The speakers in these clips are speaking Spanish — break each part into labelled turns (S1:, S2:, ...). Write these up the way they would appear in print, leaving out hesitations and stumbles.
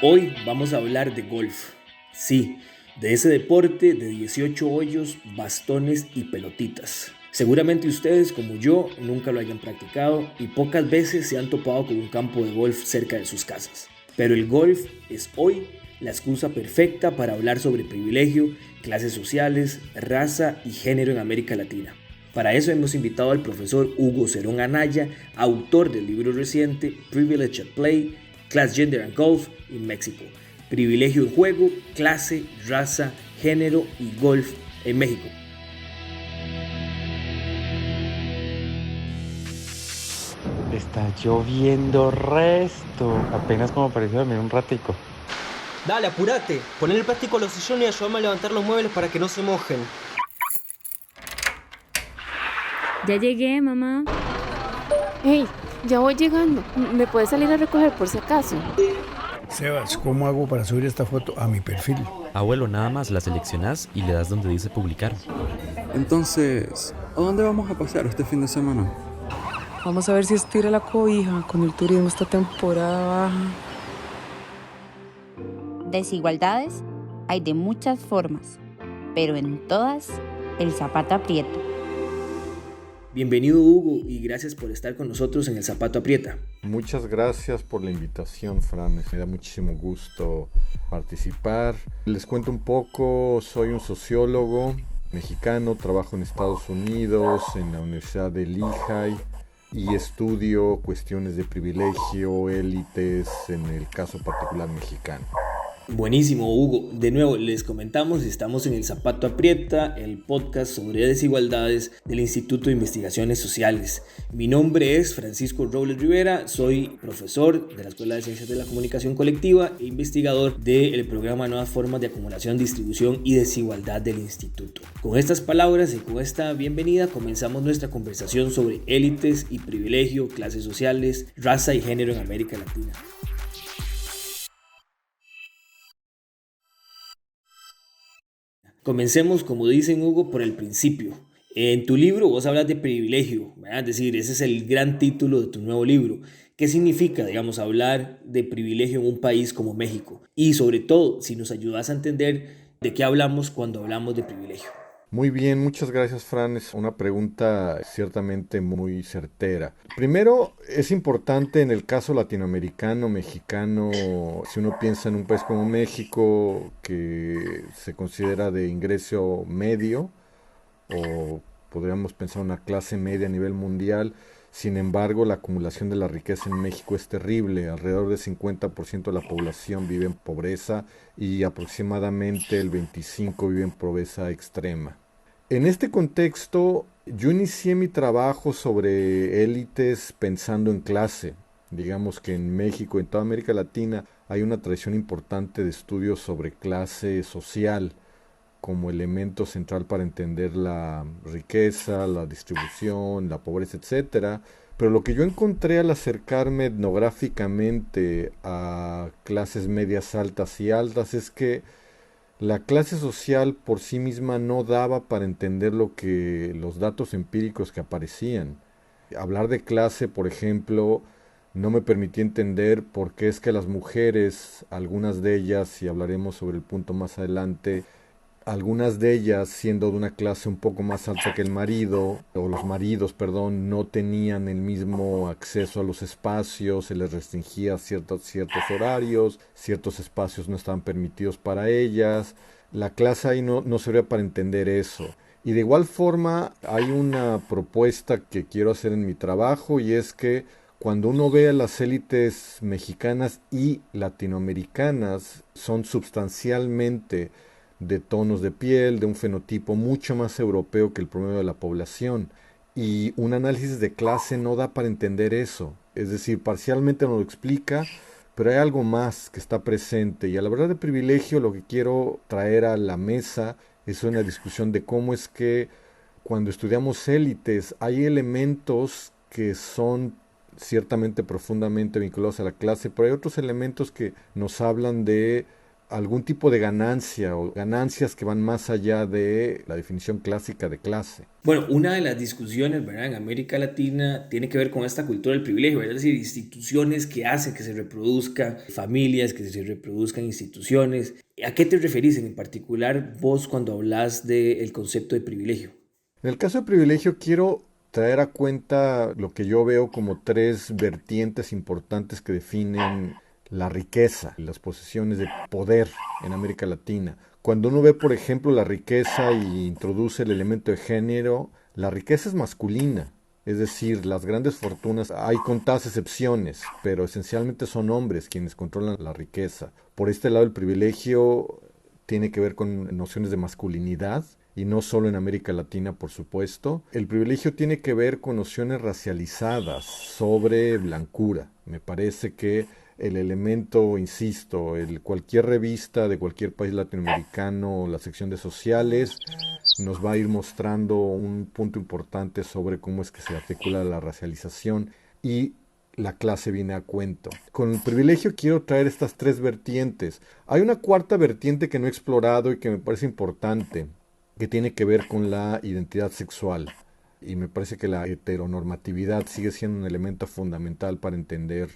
S1: Hoy vamos a hablar de golf. Sí, de ese deporte de 18 hoyos, bastones y pelotitas. Seguramente ustedes, como yo, nunca lo hayan practicado y pocas veces se han topado con un campo de golf cerca de sus casas. Pero el golf es hoy la excusa perfecta para hablar sobre privilegio, clases sociales, raza y género en América Latina. Para eso hemos invitado al profesor Hugo Cerón Anaya, autor del libro reciente Privilege at Play, Class, Gender and Golf in México. Privilegio en juego, clase, raza, género y golf en México.
S2: Está lloviendo resto. Apenas como pareció dormir un ratico.
S3: Dale, apurate. Poner el plástico a los sillones y ayúdame a levantar los muebles para que no se mojen.
S4: Ya llegué, mamá.
S5: Hey, ya voy llegando. ¿Me puedes salir a recoger por si acaso?
S6: Sebas, ¿cómo hago para subir esta foto a mi perfil?
S7: Abuelo, nada más la seleccionás y le das donde dice publicar.
S8: Entonces, ¿a dónde vamos a pasear este fin de semana?
S9: Vamos a ver si estira la cobija con el turismo esta temporada baja.
S10: Desigualdades hay de muchas formas, pero en todas el zapato aprieta.
S1: Bienvenido Hugo y gracias por estar con nosotros en El Zapato Aprieta.
S11: Muchas gracias por la invitación, Fran. Me da muchísimo gusto participar. Les cuento un poco, soy un sociólogo mexicano, trabajo en Estados Unidos, en la Universidad de Lehigh, y estudio cuestiones de privilegio, élites, en el caso particular mexicano.
S1: Buenísimo, Hugo. De nuevo, les comentamos, estamos en El Zapato Aprieta, el podcast sobre desigualdades del Instituto de Investigaciones Sociales. Mi nombre es Francisco Robles Rivera, soy profesor de la Escuela de Ciencias de la Comunicación Colectiva e investigador del programa Nuevas Formas de Acumulación, Distribución y Desigualdad del Instituto. Con estas palabras y con esta bienvenida comenzamos nuestra conversación sobre élites y privilegio, clases sociales, raza y género en América Latina. Comencemos, como dicen Hugo, por el principio. En tu libro vos hablas de privilegio, ¿verdad? Es decir, ese es el gran título de tu nuevo libro. ¿Qué significa, digamos, hablar de privilegio en un país como México? Y sobre todo, si nos ayudas a entender de qué hablamos cuando hablamos de privilegio.
S11: Muy bien, muchas gracias, Fran. Es una pregunta ciertamente muy certera. Primero, es importante en el caso latinoamericano, mexicano, si uno piensa en un país como México, que se considera de ingreso medio, o podríamos pensar una clase media a nivel mundial. Sin embargo, la acumulación de la riqueza en México es terrible. Alrededor del 50% de la población vive en pobreza y aproximadamente el 25% vive en pobreza extrema. En este contexto, yo inicié mi trabajo sobre élites pensando en clase. Digamos que en México, en toda América Latina, hay una tradición importante de estudios sobre clase social como elemento central para entender la riqueza, la distribución, la pobreza, etcétera. Pero lo que yo encontré al acercarme etnográficamente a clases medias altas y altas es que la clase social por sí misma no daba para entender lo que los datos empíricos que aparecían. Hablar de clase, por ejemplo, no me permitía entender por qué es que las mujeres, algunas de ellas, y hablaremos sobre el punto más adelante, algunas de ellas, siendo de una clase un poco más alta que el marido, o los maridos, perdón, no tenían el mismo acceso a los espacios, se les restringía ciertos horarios, ciertos espacios no estaban permitidos para ellas. La clase ahí no servía para entender eso. Y de igual forma hay una propuesta que quiero hacer en mi trabajo, y es que cuando uno ve a las élites mexicanas y latinoamericanas, son sustancialmente de tonos de piel, de un fenotipo mucho más europeo que el promedio de la población. Y un análisis de clase no da para entender eso. Es decir, parcialmente nos lo explica, pero hay algo más que está presente. Y a la verdad de privilegio lo que quiero traer a la mesa es una discusión de cómo es que cuando estudiamos élites hay elementos que son ciertamente profundamente vinculados a la clase, pero hay otros elementos que nos hablan de algún tipo de ganancia o ganancias que van más allá de la definición clásica de clase.
S1: Bueno, una de las discusiones, ¿verdad?, en América Latina tiene que ver con esta cultura del privilegio, ¿verdad? Es decir, instituciones que hacen que se reproduzcan familias, que se reproduzcan instituciones. ¿A qué te referís en particular vos cuando hablas del concepto de privilegio?
S11: En el caso de privilegio quiero traer a cuenta lo que yo veo como tres vertientes importantes que definen la riqueza, las posiciones de poder en América Latina. Cuando uno ve, por ejemplo, la riqueza y introduce el elemento de género, la riqueza es masculina. Es decir, las grandes fortunas, hay contadas excepciones, pero esencialmente son hombres quienes controlan la riqueza. Por este lado, el privilegio tiene que ver con nociones de masculinidad, y no solo en América Latina, por supuesto. El privilegio tiene que ver con nociones racializadas sobre blancura. Me parece que el elemento, insisto, cualquier revista de cualquier país latinoamericano, la sección de sociales, nos va a ir mostrando un punto importante sobre cómo es que se articula la racialización y la clase viene a cuento. Con el privilegio quiero traer estas tres vertientes. Hay una cuarta vertiente que no he explorado y que me parece importante, que tiene que ver con la identidad sexual. Y me parece que la heteronormatividad sigue siendo un elemento fundamental para entender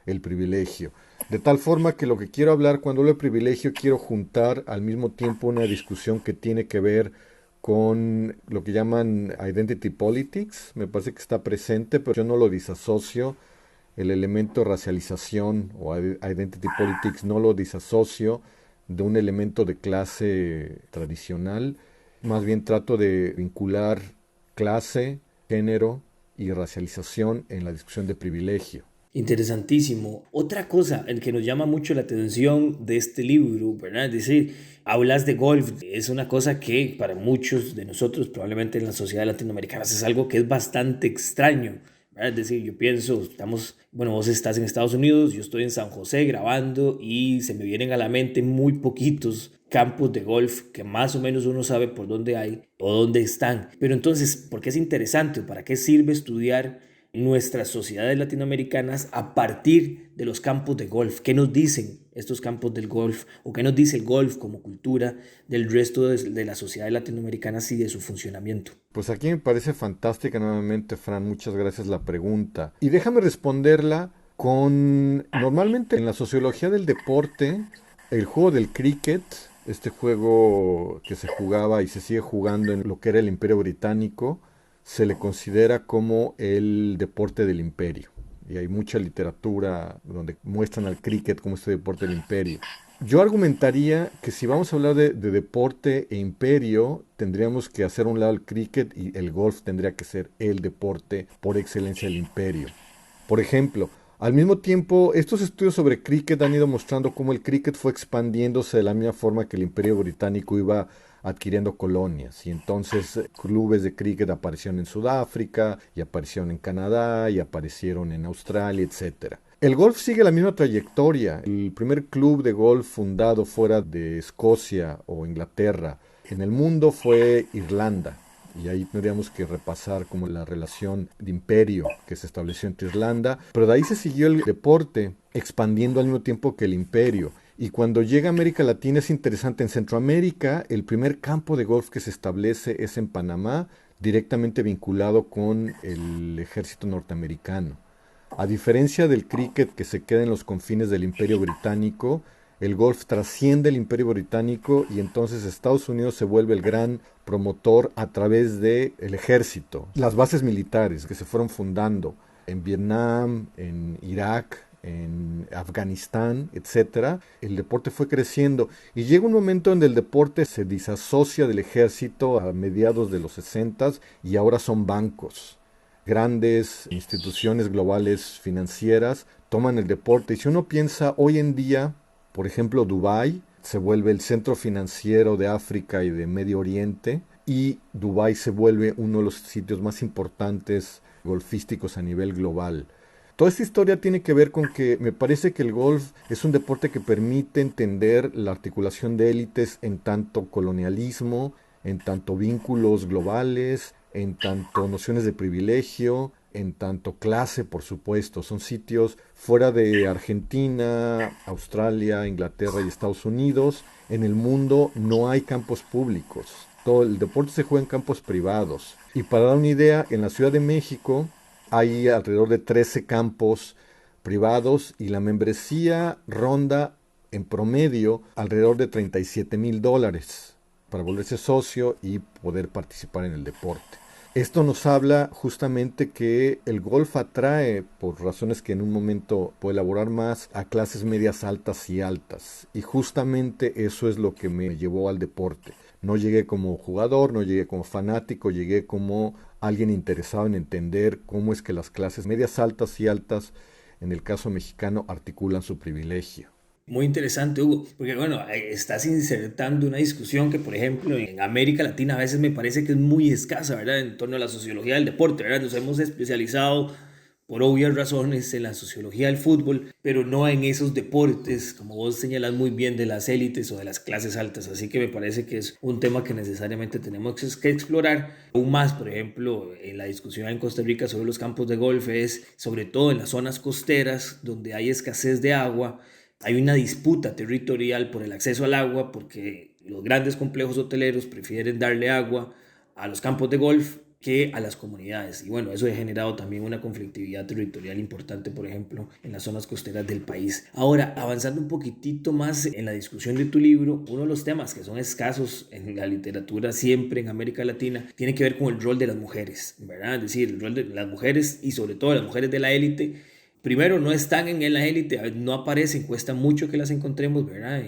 S11: el privilegio. De tal forma que lo que quiero hablar cuando hablo de privilegio, quiero juntar al mismo tiempo una discusión que tiene que ver con lo que llaman identity politics. Me parece que está presente, pero yo no lo disasocio. El elemento racialización o identity politics no lo disasocio de un elemento de clase tradicional. Más bien trato de vincular clase, género y racialización en la discusión de privilegio.
S1: Interesantísimo. Otra cosa en que nos llama mucho la atención de este libro, ¿verdad? Es decir, hablas de golf. Es una cosa que para muchos de nosotros, probablemente en la sociedad latinoamericana, es algo que es bastante extraño, ¿verdad? Es decir, yo pienso, vos estás en Estados Unidos, yo estoy en San José grabando y se me vienen a la mente muy poquitos campos de golf que más o menos uno sabe por dónde hay o dónde están. Pero entonces, ¿por qué es interesante o para qué sirve estudiar nuestras sociedades latinoamericanas a partir de los campos de golf? ¿Qué nos dicen estos campos del golf o qué nos dice el golf como cultura del resto de las sociedades latinoamericanas y de su funcionamiento?
S11: Pues aquí me parece fantástica nuevamente, Fran, muchas gracias la pregunta. Y déjame responderla con, normalmente en la sociología del deporte, el juego del cricket, este juego que se jugaba y se sigue jugando en lo que era el Imperio Británico, se le considera como el deporte del imperio. Y hay mucha literatura donde muestran al cricket como este deporte del imperio. Yo argumentaría que si vamos a hablar de deporte e imperio, tendríamos que hacer a un lado el cricket y el golf tendría que ser el deporte por excelencia del imperio. Por ejemplo, al mismo tiempo, estos estudios sobre cricket han ido mostrando cómo el cricket fue expandiéndose de la misma forma que el Imperio Británico iba adquiriendo colonias. Y entonces clubes de cricket aparecieron en Sudáfrica, y aparecieron en Canadá, y aparecieron en Australia, etc. El golf sigue la misma trayectoria. El primer club de golf fundado fuera de Escocia o Inglaterra en el mundo fue Irlanda. Y ahí tendríamos que repasar como la relación de imperio que se estableció entre Irlanda. Pero de ahí se siguió el deporte expandiendo al mismo tiempo que el imperio. Y cuando llega a América Latina es interesante. En Centroamérica el primer campo de golf que se establece es en Panamá, directamente vinculado con el ejército norteamericano. A diferencia del cricket que se queda en los confines del Imperio Británico, el golf trasciende el Imperio Británico y entonces Estados Unidos se vuelve el gran promotor a través del ejército. Las bases militares que se fueron fundando en Vietnam, en Irak, en Afganistán, etc. El deporte fue creciendo y llega un momento donde el deporte se disasocia del ejército a mediados de los 60s y ahora son bancos. Grandes instituciones globales financieras toman el deporte y si uno piensa hoy en día, por ejemplo, Dubái se vuelve el centro financiero de África y de Medio Oriente y Dubái se vuelve uno de los sitios más importantes golfísticos a nivel global. Toda esta historia tiene que ver con que me parece que el golf es un deporte que permite entender la articulación de élites en tanto colonialismo, en tanto vínculos globales, en tanto nociones de privilegio, en tanto clase, por supuesto. Son sitios fuera de Argentina, Australia, Inglaterra y Estados Unidos. En el mundo no hay campos públicos. Todo el deporte se juega en campos privados. Y para dar una idea, en la Ciudad de México hay alrededor de 13 campos privados y la membresía ronda en promedio alrededor de $37,000 para volverse socio y poder participar en el deporte. Esto nos habla justamente que el golf atrae, por razones que en un momento puedo elaborar más, a clases medias altas y altas. Y justamente eso es lo que me llevó al deporte. No llegué como jugador, no llegué como fanático, llegué como alguien interesado en entender cómo es que las clases medias altas y altas, en el caso mexicano, articulan su privilegio.
S1: Muy interesante, Hugo, porque bueno, estás insertando una discusión que, por ejemplo, en América Latina a veces me parece que es muy escasa, ¿verdad? En torno a la sociología del deporte, ¿verdad? Nos hemos especializado por obvias razones en la sociología del fútbol, pero no en esos deportes, como vos señalás muy bien, de las élites o de las clases altas. Así que me parece que es un tema que necesariamente tenemos que explorar. Aún más, por ejemplo, en la discusión en Costa Rica sobre los campos de golf es, sobre todo en las zonas costeras, donde hay escasez de agua. Hay una disputa territorial por el acceso al agua porque los grandes complejos hoteleros prefieren darle agua a los campos de golf que a las comunidades. Y bueno, eso ha generado también una conflictividad territorial importante, por ejemplo, en las zonas costeras del país. Ahora, avanzando un poquitito más en la discusión de tu libro, uno de los temas que son escasos en la literatura siempre en América Latina tiene que ver con el rol de las mujeres, ¿verdad? Es decir, el rol de las mujeres y sobre todo las mujeres de la élite. Primero, no están en la élite, no aparecen, cuesta mucho que las encontremos, ¿verdad?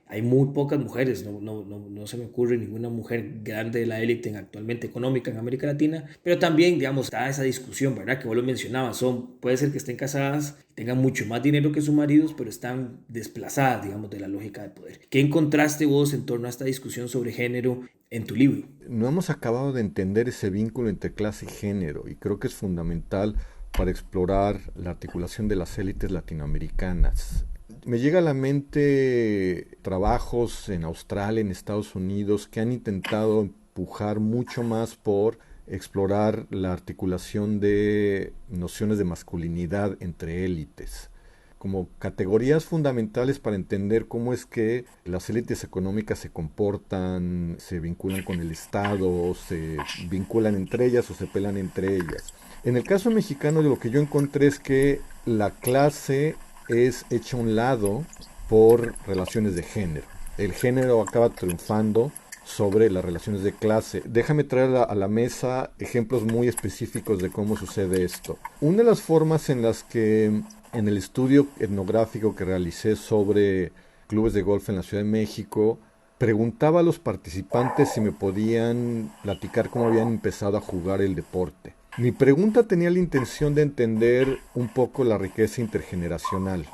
S1: Hay muy pocas mujeres, no se me ocurre ninguna mujer grande de la élite actualmente económica en América Latina, pero también, digamos, está esa discusión, ¿verdad? Que vos lo mencionabas, puede ser que estén casadas, tengan mucho más dinero que sus maridos, pero están desplazadas, digamos, de la lógica de poder. ¿Qué encontraste vos en torno a esta discusión sobre género en tu libro?
S11: No hemos acabado de entender ese vínculo entre clase y género, y creo que es fundamental para explorar la articulación de las élites latinoamericanas. Me llega a la mente trabajos en Australia, en Estados Unidos, que han intentado empujar mucho más por explorar la articulación de nociones de masculinidad entre élites, como categorías fundamentales para entender cómo es que las élites económicas se comportan, se vinculan con el Estado, se vinculan entre ellas o se pelean entre ellas. En el caso mexicano, lo que yo encontré es que la clase es hecha a un lado por relaciones de género. El género acaba triunfando sobre las relaciones de clase. Déjame traer a la mesa ejemplos muy específicos de cómo sucede esto. Una de las formas en las que en el estudio etnográfico que realicé sobre clubes de golf en la Ciudad de México, preguntaba a los participantes si me podían platicar cómo habían empezado a jugar el deporte. Mi pregunta tenía la intención de entender un poco la riqueza intergeneracional.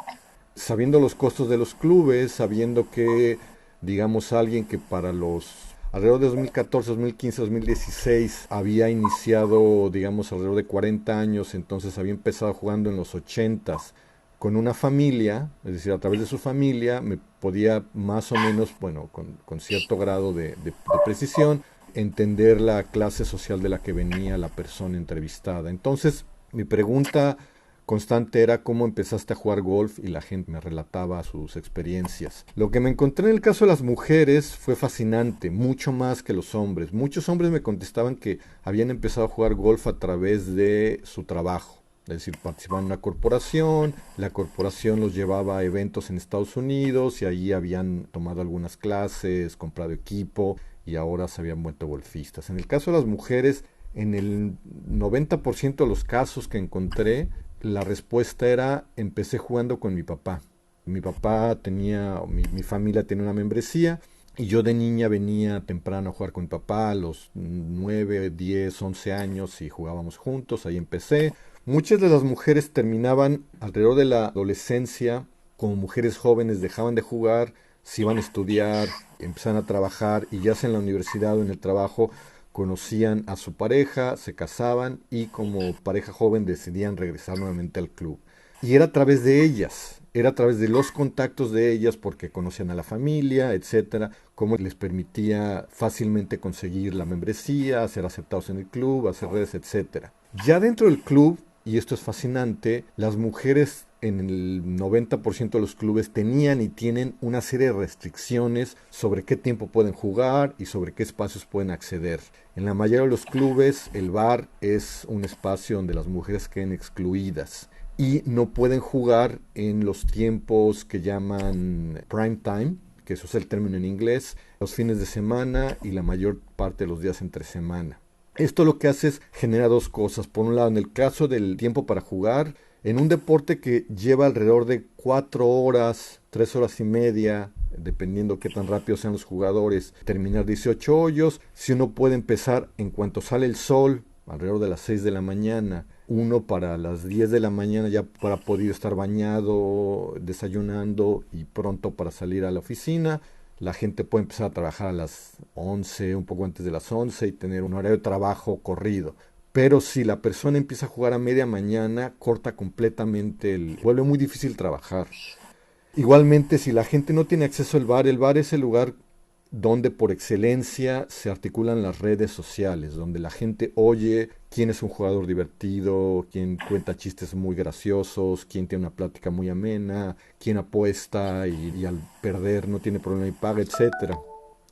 S11: Sabiendo los costos de los clubes, sabiendo que, digamos, alguien que para los alrededor de 2014, 2015, 2016 había iniciado, digamos, alrededor de 40 años, entonces había empezado jugando en los 80s con una familia, es decir, a través de su familia, me podía más o menos, bueno, con cierto grado de precisión, entender la clase social de la que venía la persona entrevistada. Entonces, mi pregunta constante era cómo empezaste a jugar golf y la gente me relataba sus experiencias. Lo que me encontré en el caso de las mujeres fue fascinante, mucho más que los hombres. Muchos hombres me contestaban que habían empezado a jugar golf a través de su trabajo. Es decir, participaban en una corporación, la corporación los llevaba a eventos en Estados Unidos y allí habían tomado algunas clases, comprado equipo y ahora se habían vuelto golfistas. En el caso de las mujeres, en el 90% de los casos que encontré, la respuesta era, empecé jugando con mi papá. Mi papá tenía, mi familia tenía una membresía y yo de niña venía temprano a jugar con mi papá a los 9, 10, 11 años y jugábamos juntos, ahí empecé. Muchas de las mujeres terminaban alrededor de la adolescencia como mujeres jóvenes, dejaban de jugar, se iban a estudiar, empezaban a trabajar y ya sea en la universidad o en el trabajo conocían a su pareja, se casaban y como pareja joven decidían regresar nuevamente al club. Y era a través de ellas, era a través de los contactos de ellas porque conocían a la familia, etcétera, cómo les permitía fácilmente conseguir la membresía, ser aceptados en el club, hacer redes, etcétera. Ya dentro del club, y esto es fascinante, las mujeres en el 90% de los clubes tenían y tienen una serie de restricciones sobre qué tiempo pueden jugar y sobre qué espacios pueden acceder. En la mayoría de los clubes el bar es un espacio donde las mujeres queden excluidas y no pueden jugar en los tiempos que llaman prime time, que eso es el término en inglés, los fines de semana y la mayor parte de los días entre semana. Esto lo que hace es generar dos cosas. Por un lado, en el caso del tiempo para jugar, en un deporte que lleva alrededor de 4 horas, 3 horas y media, dependiendo qué tan rápido sean los jugadores, terminar 18 hoyos, si uno puede empezar en cuanto sale el sol, alrededor de las 6 de la mañana, uno para las 10 de la mañana ya para poder estar bañado, desayunando y pronto para salir a la oficina. La gente puede empezar a trabajar a las 11, un poco antes de las 11 y tener un horario de trabajo corrido. Pero si la persona empieza a jugar a media mañana, corta completamente, vuelve muy difícil trabajar. Igualmente, si la gente no tiene acceso al bar, el bar es el lugar donde por excelencia se articulan las redes sociales, donde la gente oye quién es un jugador divertido, quién cuenta chistes muy graciosos, quién tiene una plática muy amena, quién apuesta y al perder no tiene problema y paga, etcétera.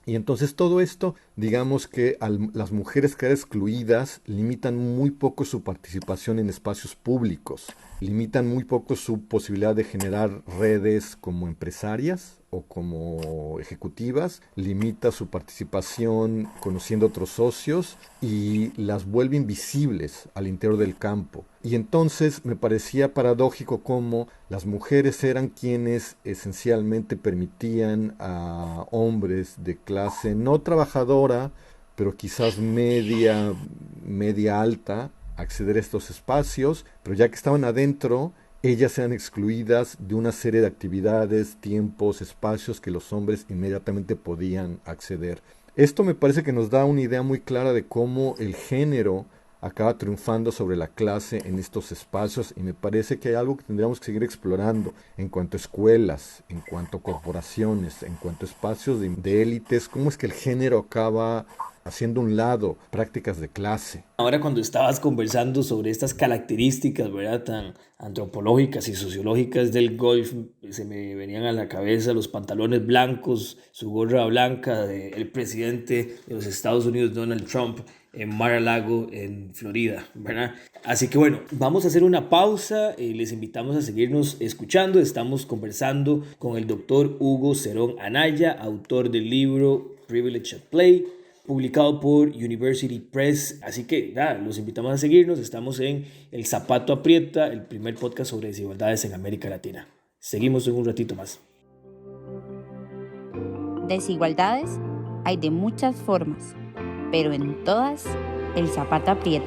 S11: Y entonces todo esto, digamos que las mujeres quedar excluidas limitan muy poco su participación en espacios públicos, limitan muy poco su posibilidad de generar redes como empresarias o como ejecutivas, limita su participación conociendo otros socios y las vuelve invisibles al interior del campo. Y entonces me parecía paradójico cómo las mujeres eran quienes esencialmente permitían a hombres de clase no trabajadora, pero quizás media alta, acceder a estos espacios, pero ya que estaban adentro, ellas eran excluidas de una serie de actividades, tiempos, espacios que los hombres inmediatamente podían acceder. Esto me parece que nos da una idea muy clara de cómo el género acaba triunfando sobre la clase en estos espacios y me parece que hay algo que tendríamos que seguir explorando en cuanto a escuelas, en cuanto a corporaciones, en cuanto a espacios de élites, cómo es que el género acaba haciendo un lado prácticas de clase.
S1: Ahora cuando estabas conversando sobre estas características, ¿verdad?, tan antropológicas y sociológicas del golf, se me venían a la cabeza los pantalones blancos, su gorra blanca del presidente de los Estados Unidos, Donald Trump, en Mar-a-Lago, en Florida, ¿verdad? Así que bueno, vamos a hacer una pausa, les invitamos a seguirnos escuchando. Estamos conversando con el doctor Hugo Cerón Anaya, autor del libro Privilege at Play, publicado por University Press. Así que nada, los invitamos a seguirnos. Estamos en El Zapato Aprieta, el primer podcast sobre desigualdades en América Latina. Seguimos en un ratito más.
S10: Desigualdades hay de muchas formas, pero en todas el zapato aprieta.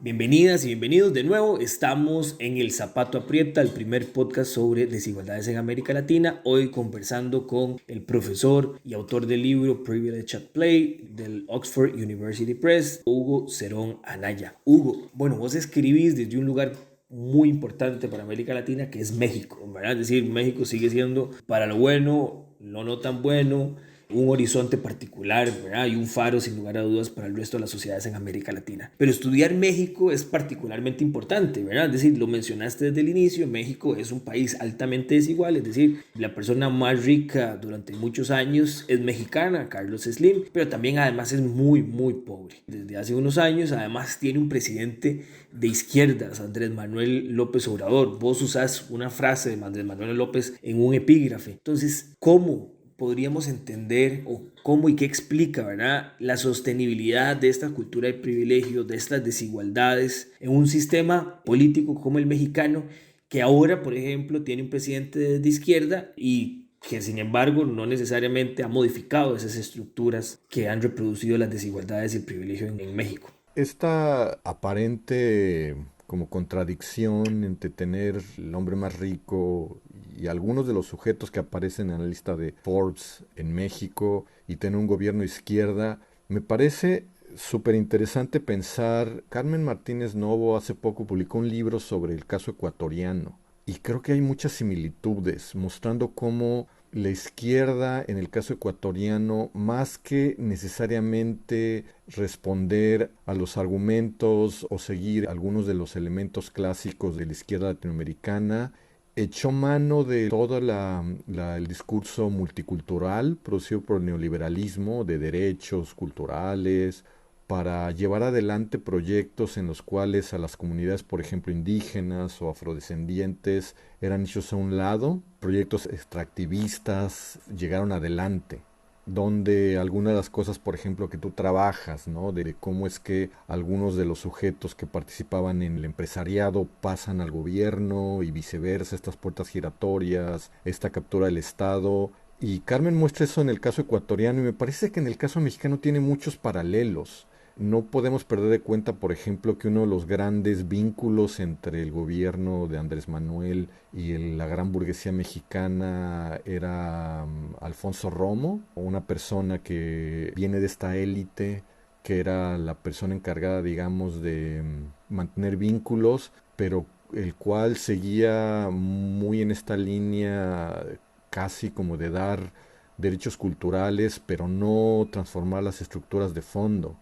S1: Bienvenidas y bienvenidos de nuevo. Estamos en El Zapato Aprieta, el primer podcast sobre desigualdades en América Latina. Hoy conversando con el profesor y autor del libro Privilege at Play del Oxford University Press, Hugo Cerón Anaya. Hugo, bueno, vos escribís desde un lugar muy importante para América Latina, que es México, ¿verdad? Es decir, México sigue siendo, para lo bueno, lo no tan bueno, un horizonte particular, ¿verdad? Y un faro sin lugar a dudas para el resto de las sociedades en América Latina. Pero estudiar México es particularmente importante, ¿verdad? Es decir, lo mencionaste desde el inicio, México es un país altamente desigual, es decir, la persona más rica durante muchos años es mexicana, Carlos Slim, pero también además es muy, muy pobre. Desde hace unos años además tiene un presidente de izquierdas, Andrés Manuel López Obrador. Vos usás una frase de Andrés Manuel López en un epígrafe. Entonces, ¿cómo podríamos entender o cómo y qué explica, ¿verdad?, la sostenibilidad de esta cultura de privilegio, de estas desigualdades en un sistema político como el mexicano, que ahora, por ejemplo, tiene un presidente de izquierda y que sin embargo no necesariamente ha modificado esas estructuras que han reproducido las desigualdades y el privilegio en México?
S11: Esta aparente como contradicción entre tener el hombre más rico y algunos de los sujetos que aparecen en la lista de Forbes en México y tener un gobierno de izquierda, me parece súper interesante pensar. Carmen Martínez Novo hace poco publicó un libro sobre el caso ecuatoriano y creo que hay muchas similitudes mostrando cómo la izquierda, en el caso ecuatoriano, más que necesariamente responder a los argumentos o seguir algunos de los elementos clásicos de la izquierda latinoamericana, echó mano de todo el discurso multicultural producido por el neoliberalismo, de derechos culturales, para llevar adelante proyectos en los cuales a las comunidades, por ejemplo, indígenas o afrodescendientes eran hechos a un lado, proyectos extractivistas llegaron adelante, donde algunas de las cosas, por ejemplo, que tú trabajas, ¿no? De cómo es que algunos de los sujetos que participaban en el empresariado pasan al gobierno y viceversa, estas puertas giratorias, esta captura del Estado. Y Carmen muestra eso en el caso ecuatoriano y me parece que en el caso mexicano tiene muchos paralelos. No podemos perder de cuenta, por ejemplo, que uno de los grandes vínculos entre el gobierno de Andrés Manuel y la gran burguesía mexicana era Alfonso Romo, una persona que viene de esta élite, que era la persona encargada, digamos, de mantener vínculos, pero el cual seguía muy en esta línea casi como de dar derechos culturales, pero no transformar las estructuras de fondo.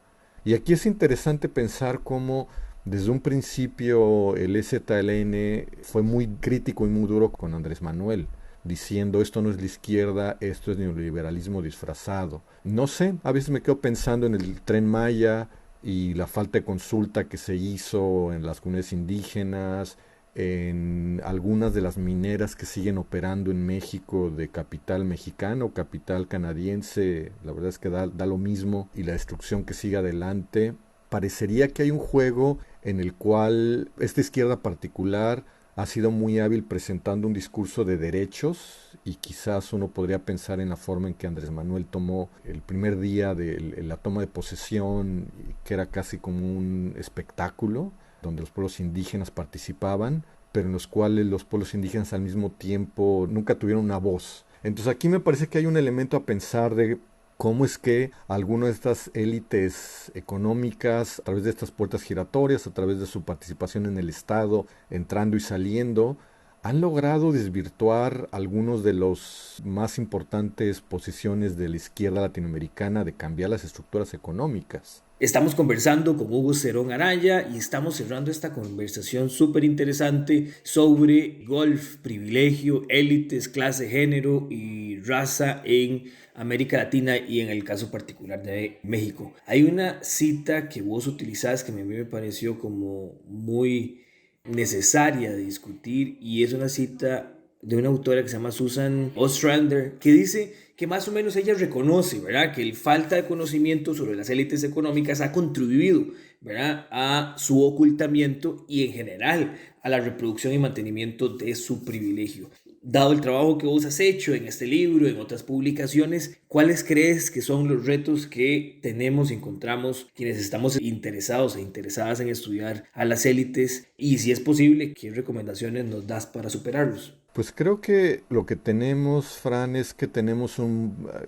S11: Y aquí es interesante pensar cómo desde un principio el EZLN fue muy crítico y muy duro con Andrés Manuel, diciendo esto no es la izquierda, esto es neoliberalismo disfrazado. No sé, a veces me quedo pensando en el Tren Maya y la falta de consulta que se hizo en las comunidades indígenas, en algunas de las mineras que siguen operando en México de capital mexicano, capital canadiense, la verdad es que da lo mismo, y la destrucción que sigue adelante. Parecería que hay un juego en el cual esta izquierda particular ha sido muy hábil presentando un discurso de derechos y quizás uno podría pensar en la forma en que Andrés Manuel tomó el primer día de la toma de posesión, que era casi como un espectáculo, donde los pueblos indígenas participaban, pero en los cuales los pueblos indígenas al mismo tiempo nunca tuvieron una voz. Entonces aquí me parece que hay un elemento a pensar de cómo es que algunas de estas élites económicas, a través de estas puertas giratorias, a través de su participación en el Estado, entrando y saliendo, han logrado desvirtuar algunos de los más importantes posiciones de la izquierda latinoamericana de cambiar las estructuras económicas.
S1: Estamos conversando con Hugo Cerón Araya y estamos cerrando esta conversación súper interesante sobre golf, privilegio, élites, clase, género y raza en América Latina y en el caso particular de México. Hay una cita que vos utilizás que a mí me pareció como muy necesaria de discutir y es una cita de una autora que se llama Susan Ostrander, que dice que más o menos ella reconoce, ¿verdad?, que la falta de conocimiento sobre las élites económicas ha contribuido, ¿verdad?, a su ocultamiento y en general a la reproducción y mantenimiento de su privilegio. Dado el trabajo que vos has hecho en este libro, en otras publicaciones, ¿cuáles crees que son los retos que tenemos y encontramos quienes estamos interesados e interesadas en estudiar a las élites? Y si es posible, ¿qué recomendaciones nos das para superarlos?
S11: Pues creo que lo que tenemos, Fran, es que tenemos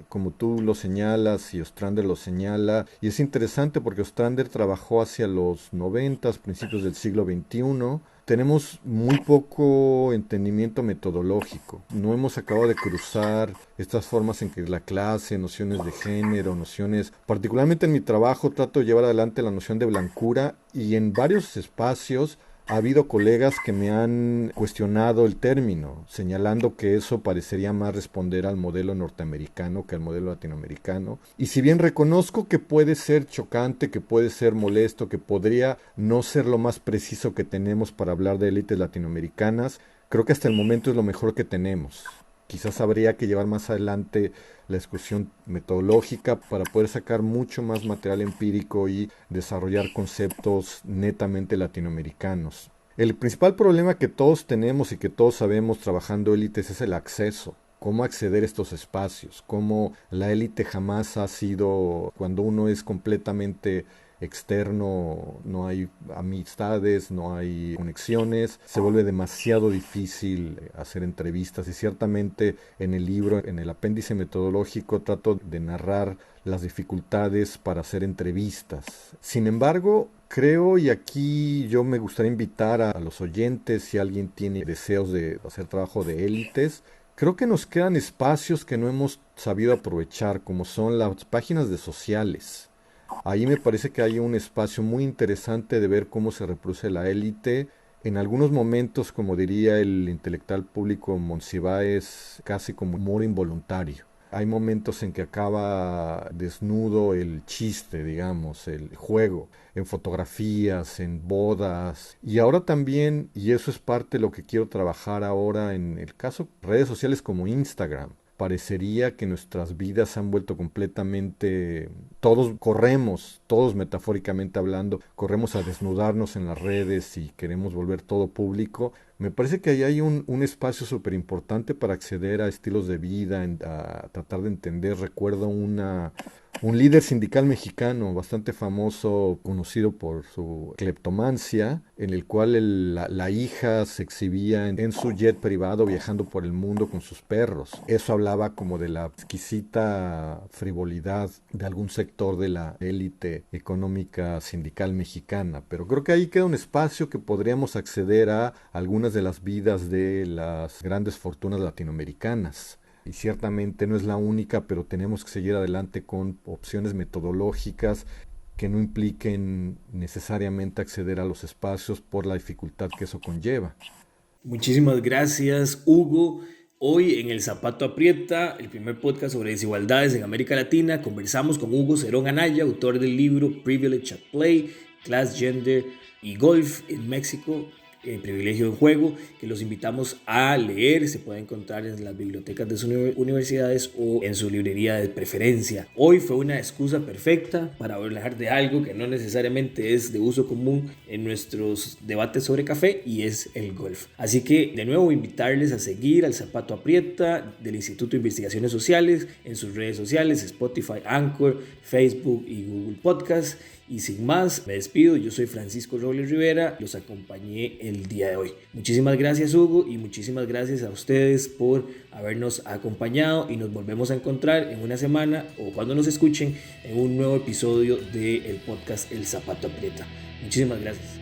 S11: como tú lo señalas y Ostrander lo señala, y es interesante porque Ostrander trabajó hacia los 90, principios del siglo XXI. Tenemos muy poco entendimiento metodológico. No hemos acabado de cruzar estas formas en que la clase, nociones de género, nociones... Particularmente en mi trabajo trato de llevar adelante la noción de blancura y en varios espacios ha habido colegas que me han cuestionado el término, señalando que eso parecería más responder al modelo norteamericano que al modelo latinoamericano. Y si bien reconozco que puede ser chocante, que puede ser molesto, que podría no ser lo más preciso que tenemos para hablar de élites latinoamericanas, creo que hasta el momento es lo mejor que tenemos. Quizás habría que llevar más adelante la discusión metodológica para poder sacar mucho más material empírico y desarrollar conceptos netamente latinoamericanos. El principal problema que todos tenemos y que todos sabemos trabajando élites es el acceso. Cómo acceder a estos espacios, cómo la élite jamás ha sido, cuando uno es completamente externo, no hay amistades, no hay conexiones, se vuelve demasiado difícil hacer entrevistas y ciertamente en el libro, en el apéndice metodológico, trato de narrar las dificultades para hacer entrevistas. Sin embargo, creo, y aquí yo me gustaría invitar a los oyentes, si alguien tiene deseos de hacer trabajo de élites, Creo que nos quedan espacios que no hemos sabido aprovechar, como son las páginas de sociales. Ahí me parece que hay un espacio muy interesante de ver cómo se reproduce la élite. En algunos momentos, como diría el intelectual público Monsiváis, casi como humor involuntario. Hay momentos en que acaba desnudo el chiste, digamos, el juego, en fotografías, en bodas. Y ahora también, y eso es parte de lo que quiero trabajar ahora en el caso de redes sociales como Instagram. Parecería que nuestras vidas se han vuelto completamente... Todos corremos, todos metafóricamente hablando, corremos a desnudarnos en las redes y queremos volver todo público. Me parece que ahí hay un espacio súper importante para acceder a estilos de vida, a tratar de entender. Recuerdo un líder sindical mexicano bastante famoso, conocido por su cleptomancia, en el cual la hija se exhibía en su jet privado viajando por el mundo con sus perros. Eso hablaba como de la exquisita frivolidad de algún sector de la élite económica sindical mexicana. Pero creo que ahí queda un espacio que podríamos acceder a algunas de las vidas de las grandes fortunas latinoamericanas. Y ciertamente no es la única, pero tenemos que seguir adelante con opciones metodológicas que no impliquen necesariamente acceder a los espacios por la dificultad que eso conlleva.
S1: Muchísimas gracias, Hugo. Hoy en El Zapato Aprieta, el primer podcast sobre desigualdades en América Latina, conversamos con Hugo Cerón Anaya, autor del libro Privilege at Play, Class, Gender y Golf en México, Privilegio en Juego, que los invitamos a leer. Se puede encontrar en las bibliotecas de sus universidades o en su librería de preferencia. Hoy fue una excusa perfecta para hablar de algo que no necesariamente es de uso común en nuestros debates sobre café, y es el golf. Así que de nuevo invitarles a seguir al Zapato Aprieta del Instituto de Investigaciones Sociales en sus redes sociales, Spotify, Anchor, Facebook y Google Podcast. Y sin más, me despido. Yo soy Francisco Robles Rivera, los acompañé el día de hoy. Muchísimas gracias, Hugo, y muchísimas gracias a ustedes por habernos acompañado, y nos volvemos a encontrar en una semana o cuando nos escuchen en un nuevo episodio del podcast El Zapato Aprieta. Muchísimas gracias.